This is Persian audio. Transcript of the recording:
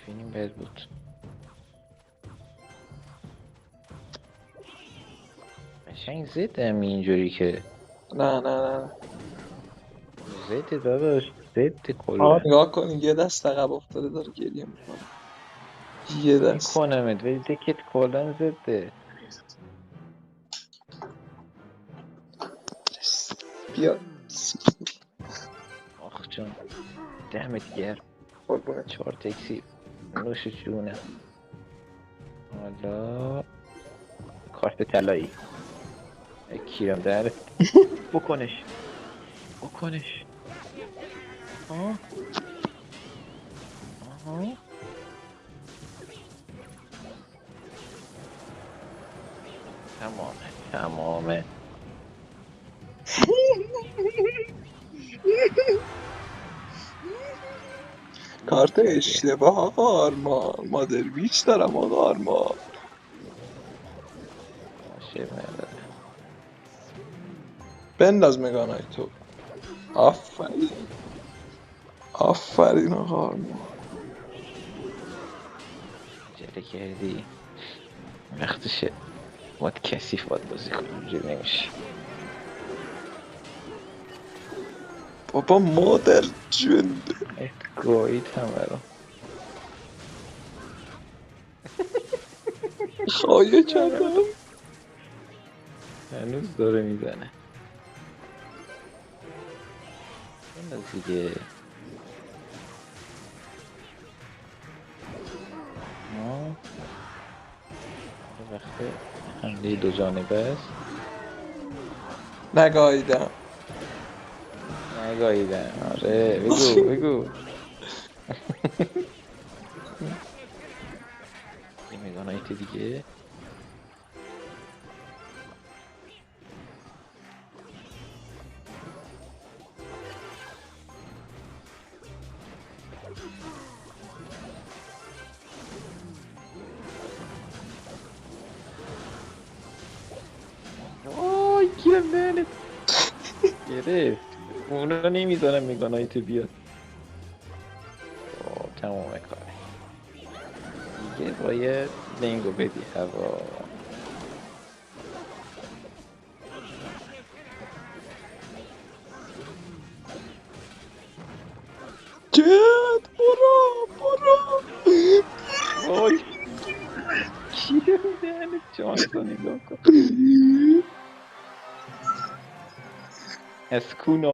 فیلم بد بود. قشنگ زدم اینجوری که نه نه نه. زد داداش، زد آه کلا نگاه کن یه دست عقب افتاده داره گریه میکنه. یه دست. میکنمت ولی دکت کلا زده. بیا. آخ جان دمت گرم. قربونت. 4 تکسی نوش جونه. حالا کارت طلایی کیرم در بکنش بکنش. آه آها تمامه تمامه. کارت دیگه اشتباه آقا آرمان. مادر بیچ دارم آقا آرمان. عاشق نداره. بنداز مگانای تو. آفرین. آفرین آقا آرمان. عجله کردی وقتشه. باید کثیف باید بازی کنم، اینجوری نمیشه. بابا مادر جنده. گایید همه رو. خواهی کردم. هنوز داره میزنه. بنداز دیگه. آه. وقت حمله دو جانبه است. نگاهیدم. نگاهیدن آره بگو بگو. یه مگانایت دیگه. آی گیرم دهنت گرفت. اونو نمیذارم مگانایت بیاد. خب تمام کاره دیگه. باید لنگو بدی هوا. جد برو برو. وای گیرم دهنت. شانسو نگاه کن. از کون